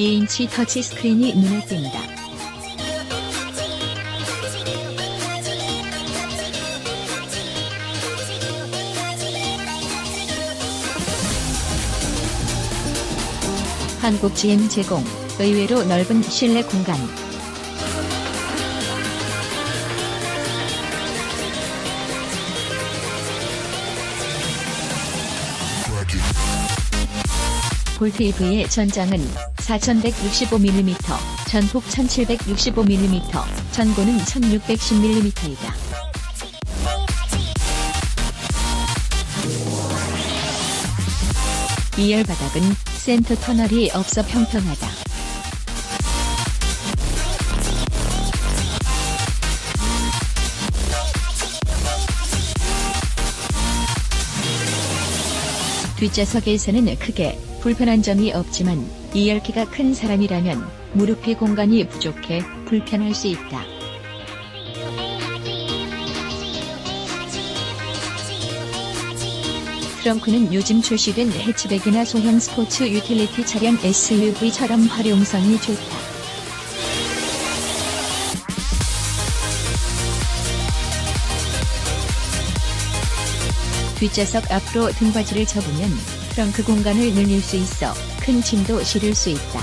2인치 터치스크린이 눈에 띈다. 한국 GM 제공, 의외로 넓은 실내 공간. 볼트 EV의 전장은 4165mm, 전폭 1765mm, 전고는 1610mm이다.2열 바닥은 센터 터널이 없어 평평하다. 뒷좌석에서는 크게 불편한 점이 없지만 2열 키가 큰 사람이라면 무릎의 공간이 부족해 불편할 수 있다. 트렁크는 요즘 출시된 해치백이나 소형 스포츠 유틸리티 차량 SUV처럼 활용성이 좋다. 뒷좌석 앞으로 등받이를 접으면 트렁크 공간을 늘릴 수 있어 큰 짐도 실을 수 있다.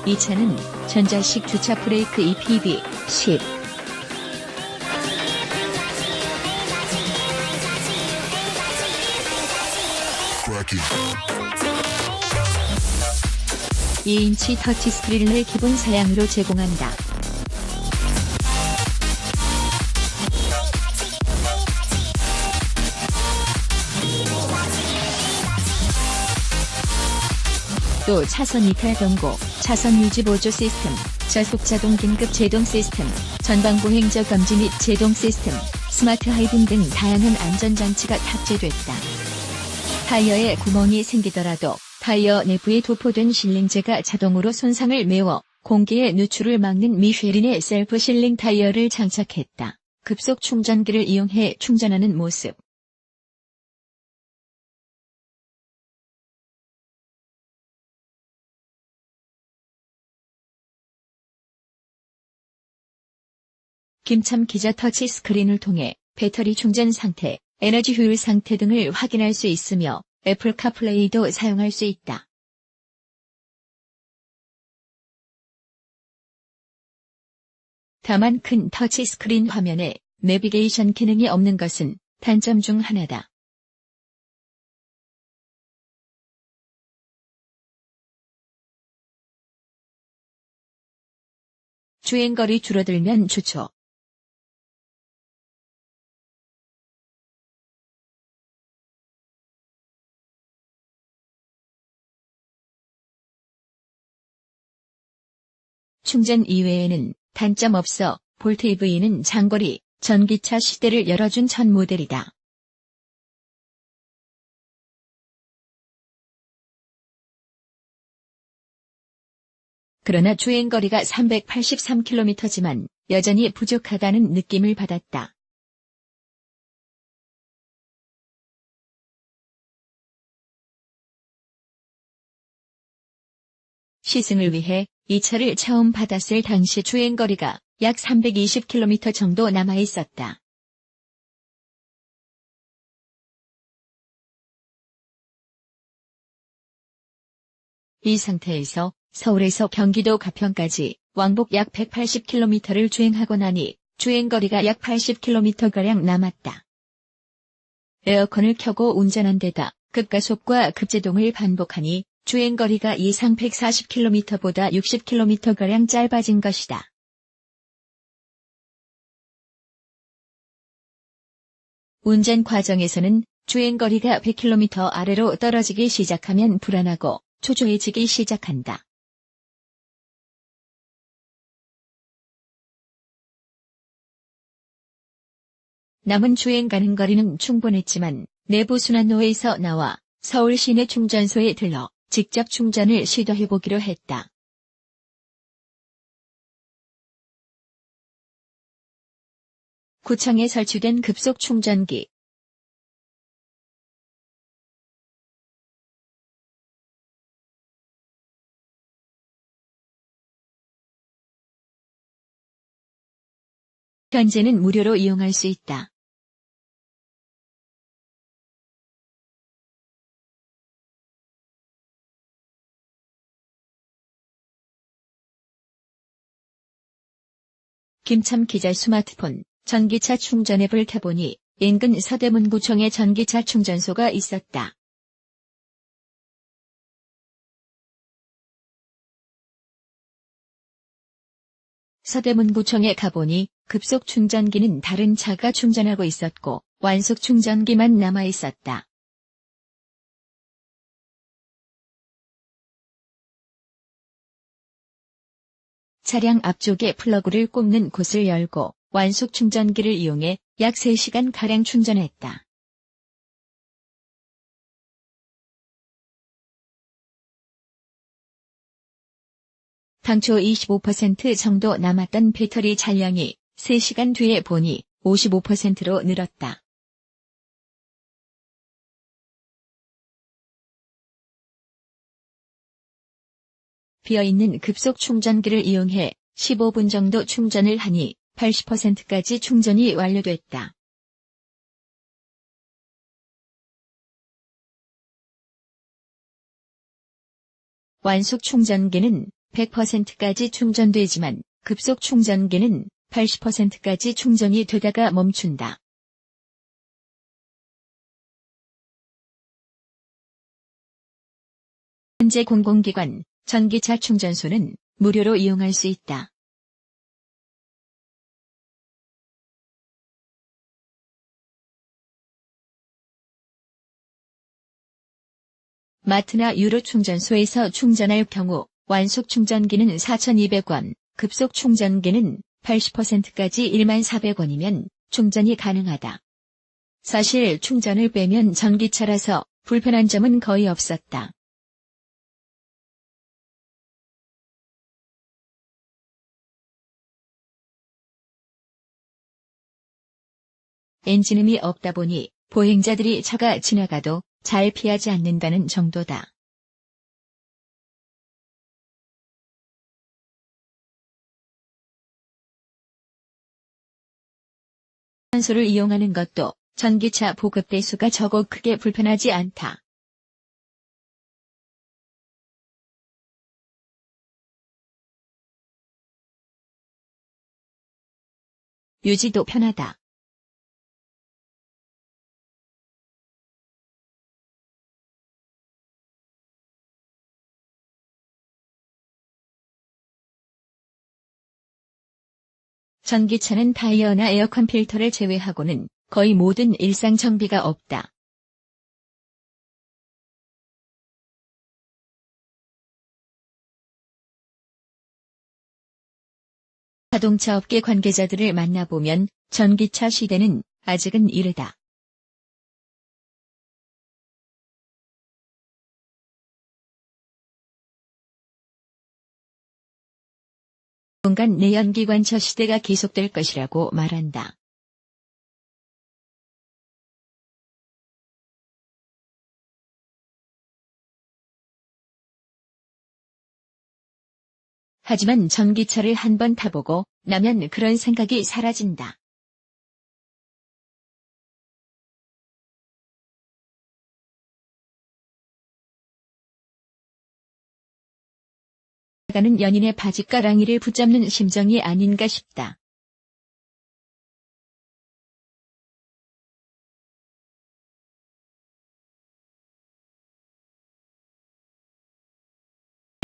이 차는 전자식 주차 브레이크 EPB 10. (2인치) 터치스크린을 기본 사양으로 제공한다. 또 차선 이탈 경고, 차선 유지 보조 시스템, 저속 자동 긴급 제동 시스템, 전방 보행자 감지 및 제동 시스템, 스마트 하이딩 등 다양한 안전장치가 탑재됐다. 타이어에 구멍이 생기더라도 타이어 내부에 도포된 실링제가 자동으로 손상을 메워 공기의 누출을 막는 미쉐린의 셀프 실링 타이어를 장착했다. 급속 충전기를 이용해 충전하는 모습. 김참 기자 터치 스크린을 통해 배터리 충전 상태, 에너지 효율 상태 등을 확인할 수 있으며 애플 카플레이도 사용할 수 있다. 다만 큰 터치 스크린 화면에 내비게이션 기능이 없는 것은 단점 중 하나다. 주행거리 줄어들면 좋죠. 충전 이외에는 단점 없어 볼트 EV는 장거리, 전기차 시대를 열어준 첫 모델이다. 그러나 주행거리가 383km지만 여전히 부족하다는 느낌을 받았다. 시승을 위해 이 차를 처음 받았을 당시 주행거리가 약 320km 정도 남아 있었다. 이 상태에서 서울에서 경기도 가평까지 왕복 약 180km를 주행하고 나니 주행거리가 약 80km가량 남았다. 에어컨을 켜고 운전한 데다 급가속과 급제동을 반복하니 주행거리가 예상 140km보다 60km가량 짧아진 것이다. 운전 과정에서는 주행거리가 100km 아래로 떨어지기 시작하면 불안하고 초조해지기 시작한다. 남은 주행 가는 거리는 충분했지만 내부 순환로에서 나와 서울 시내 충전소에 들러 직접 충전을 시도해보기로 했다. 구청에 설치된 급속 충전기. 현재는 무료로 이용할 수 있다. 김참 기자 스마트폰, 전기차 충전 앱을 켜보니 인근 서대문구청에 전기차 충전소가 있었다. 서대문구청에 가보니 급속 충전기는 다른 차가 충전하고 있었고 완속 충전기만 남아 있었다. 차량 앞쪽에 플러그를 꼽는 곳을 열고 완속 충전기를 이용해 약 3시간가량 충전했다. 당초 25% 정도 남았던 배터리 잔량이 3시간 뒤에 보니 55%로 늘었다. 비어있는 급속 충전기를 이용해 15분 정도 충전을 하니 80%까지 충전이 완료됐다. 완속 충전기는 100%까지 충전되지만 급속 충전기는 80%까지 충전이 되다가 멈춘다. 현재 공공기관, 전기차 충전소는 무료로 이용할 수 있다. 마트나 유로 충전소에서 충전할 경우 완속 충전기는 4,200원, 급속 충전기는 80%까지 14,400원이면 충전이 가능하다. 사실 충전을 빼면 전기차라서 불편한 점은 거의 없었다. 엔진음이 없다 보니 보행자들이 차가 지나가도 잘 피하지 않는다는 정도다. 충전소를 이용하는 것도 전기차 보급 대수가 적어 크게 불편하지 않다. 유지도 편하다. 전기차는 타이어나 에어컨 필터를 제외하고는 거의 모든 일상 정비가 없다. 자동차 업계 관계자들을 만나보면 전기차 시대는 아직은 이르다. 당분간 내연기관차 시대가 계속될 것이라고 말한다. 하지만 전기차를 한번 타보고 나면 그런 생각이 사라진다. 가는 연인의 바짓가랑이를 붙잡는 심정이 아닌가 싶다.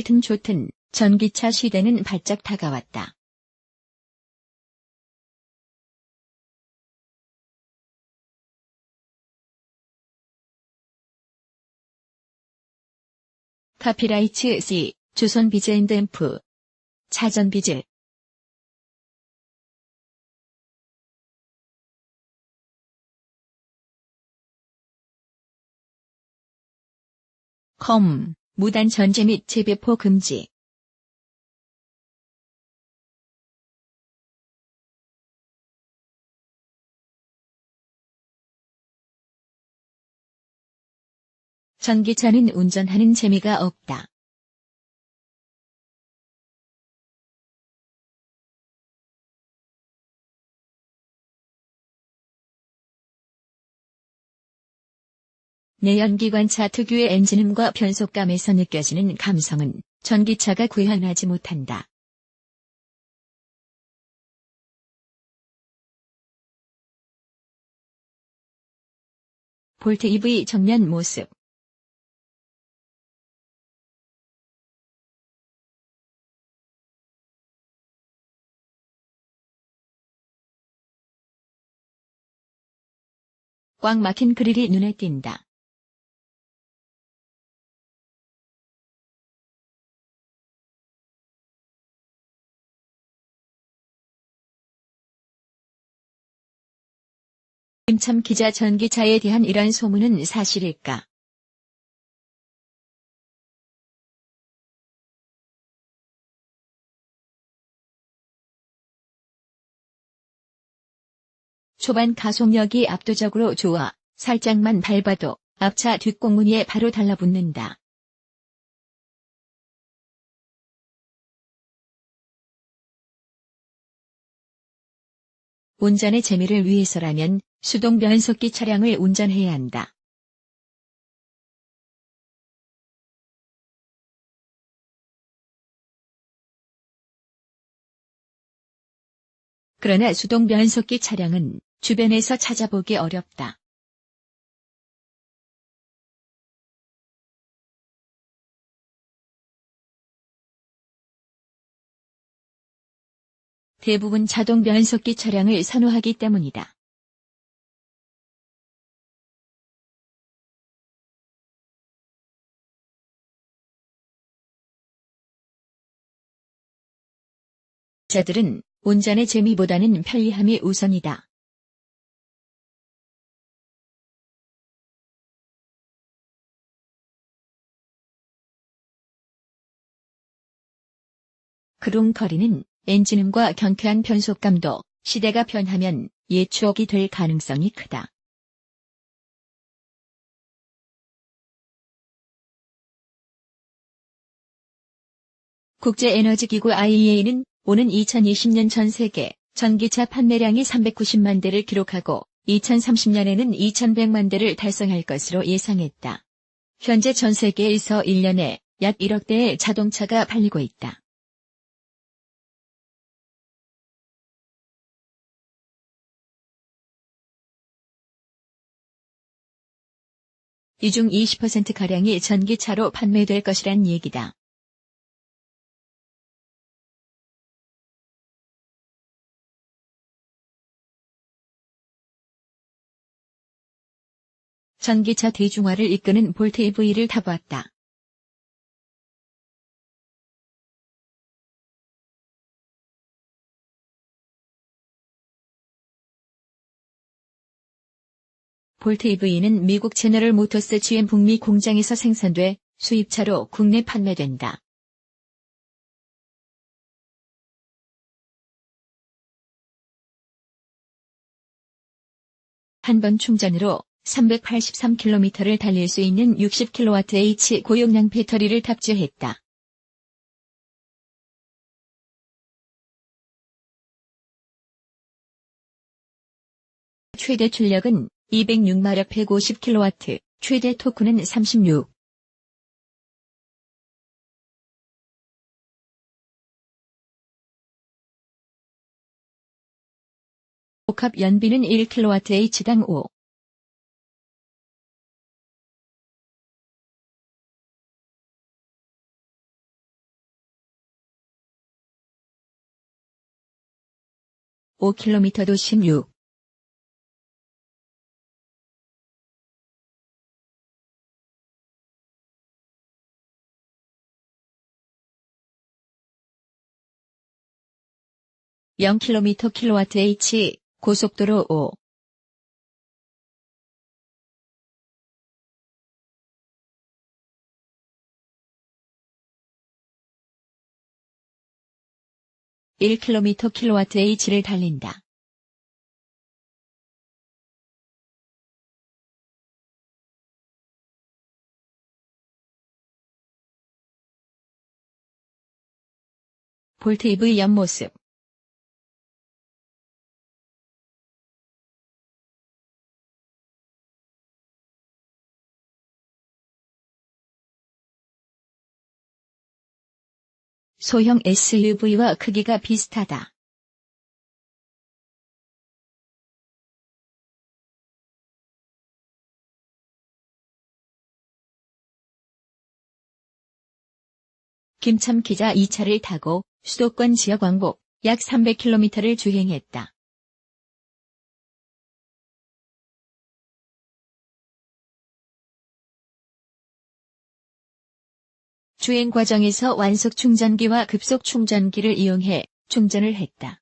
든 좋든 전기차 시대는 바짝 다가왔다. 카피라이츠 C, 조선 비즈앤드엠프, 차전비즈. 무단 전제 및 재배포 금지. 전기차는 운전하는 재미가 없다. 내연기관차 특유의 엔진음과 변속감에서 느껴지는 감성은 전기차가 구현하지 못한다. 볼트 EV 정면 모습. 꽉 막힌 그릴이 눈에 띈다. 김참 기자, 전기차에 대한 이런 소문은 사실일까? 초반 가속력이 압도적으로 좋아 살짝만 밟아도 앞차 뒷공무니에 바로 달라붙는다. 운전의 재미를 위해서라면 수동 변속기 차량을 운전해야 한다. 그러나 수동 변속기 차량은 주변에서 찾아보기 어렵다. 대부분 자동 변속기 차량을 선호하기 때문이다. 자들은 운전의 재미보다는 편리함이 우선이다. 그rum거리는 엔진음과 경쾌한 변속감도 시대가 변하면 옛 추억이 될 가능성이 크다. 국제에너지기구 IEA는 오는 2020년 전 세계 전기차 판매량이 390만 대를 기록하고 2030년에는 2100만 대를 달성할 것으로 예상했다. 현재 전 세계에서 1년에 약 1억 대의 자동차가 팔리고 있다. 이 중 20%가량이 전기차로 판매될 것이란 얘기다. 전기차 대중화를 이끄는 볼트 EV를 타보았다. 볼트 EV는 미국 제너럴 모터스 GM 북미 공장에서 생산돼 수입차로 국내 판매된다. 한 번 충전으로 383km를 달릴 수 있는 60kWh 고용량 배터리를 탑재했다. 최대 출력은 206마력 150kW, 최대 토크는 36. 복합 연비는 1kWh당 5. (5km도 16) (0km kWh) 고속도로 5. (1km kWh를 달린다. 볼트 EV 옆모습. 소형 SUV와 크기가 비슷하다. 김참 기자 이 차를 타고 수도권 지역 왕복 약 300km를 주행했다. 주행 과정에서 완속 충전기와 급속 충전기를 이용해 충전을 했다.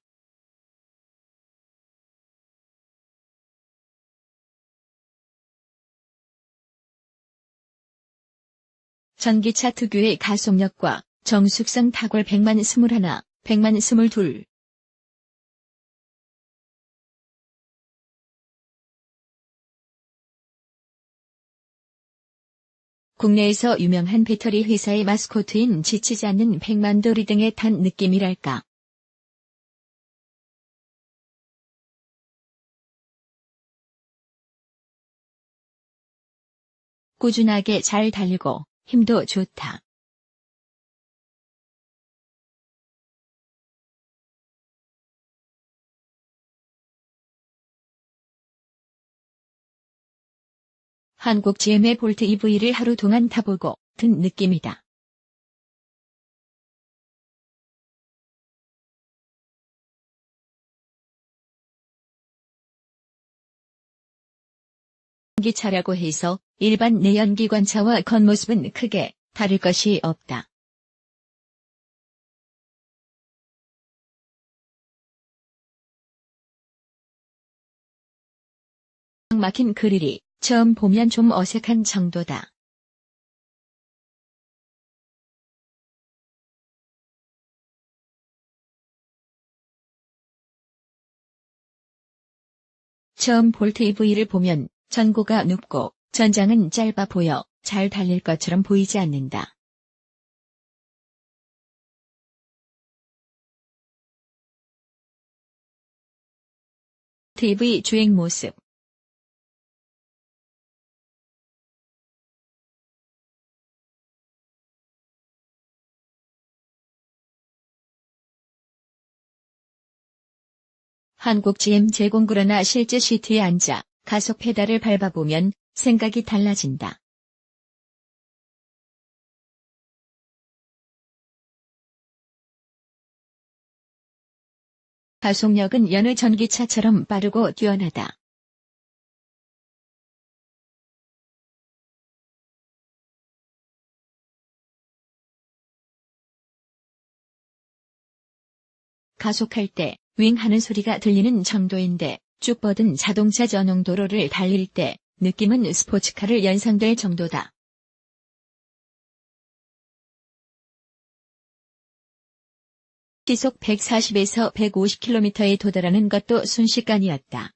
전기차 특유의 가속력과 정숙성 탁월 100만 21, 100만 22. 국내에서 유명한 배터리 회사의 마스코트인 지치지 않는 백만돌이 등에 탄 느낌이랄까. 꾸준하게 잘 달리고 힘도 좋다. 한국 GM의 볼트 EV를 하루 동안 타보고 든 느낌이다. 전기차라고 해서 일반 내연기관차와 겉모습은 크게 다를 것이 없다. 막힌 그릴이 처음 보면 좀 어색한 정도다. 처음 볼트 EV를 보면 전고가 눕고 전장은 짧아 보여 잘 달릴 것처럼 보이지 않는다. EV 주행 모습. 한국 GM 제공 그러나 실제 시트에 앉아 가속 페달을 밟아보면 생각이 달라진다. 가속력은 여느 전기차처럼 빠르고 뛰어나다. 가속할 때 윙 하는 소리가 들리는 정도인데 쭉 뻗은 자동차 전용 도로를 달릴 때 느낌은 스포츠카를 연상될 정도다. 시속 140에서 150km에 도달하는 것도 순식간이었다.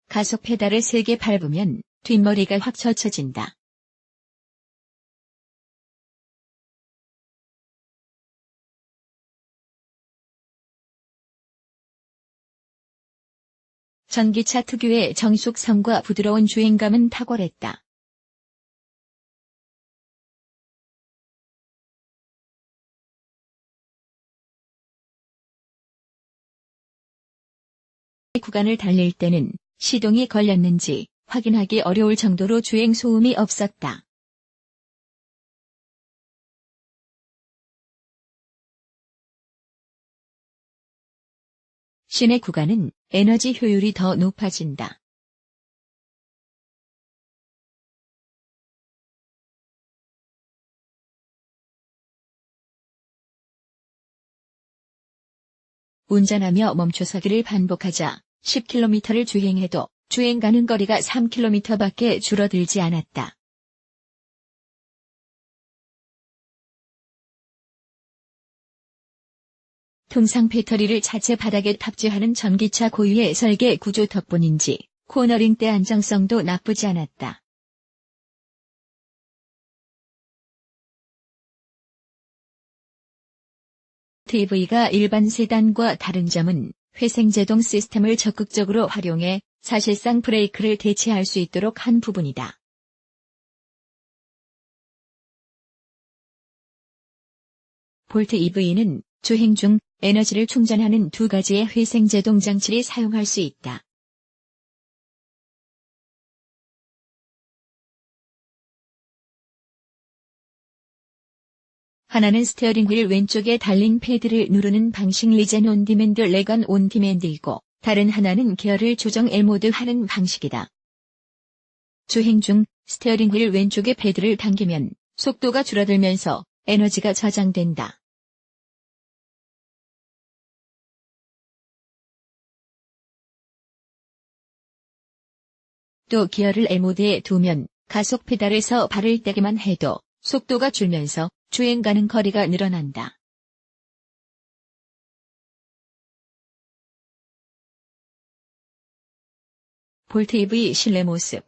가속 페달을 세게 밟으면 뒷머리가 확 젖혀진다. 전기차 특유의 정숙성과 부드러운 주행감은 탁월했다. 구간을 달릴 때는 시동이 걸렸는지 확인하기 어려울 정도로 주행 소음이 없었다. 시내 구간은 에너지 효율이 더 높아진다. 운전하며 멈춰서기를 반복하자 10km를 주행해도 주행 가는 거리가 3km밖에 줄어들지 않았다. 통상 배터리를 자체 바닥에 탑재하는 전기차 고유의 설계 구조 덕분인지 코너링 때 안정성도 나쁘지 않았다. TV가 일반 세단과 다른 점은 회생제동 시스템을 적극적으로 활용해 사실상 브레이크를 대체할 수 있도록 한 부분이다. 볼트 EV는 주행 중 에너지를 충전하는 두 가지의 회생제동 장치를 사용할 수 있다. 하나는 스티어링 휠 왼쪽에 달린 패드를 누르는 방식 리젠 온 디맨드 레건 온 디맨드이고, 다른 하나는 기어를 조정 L 모드 하는 방식이다. 주행 중 스티어링 휠 왼쪽의 패드를 당기면 속도가 줄어들면서 에너지가 저장된다. 또 기어를 L 모드에 두면 가속 페달에서 발을 떼기만 해도 속도가 줄면서 주행 가는 거리가 늘어난다. 볼트 EV 실내 모습.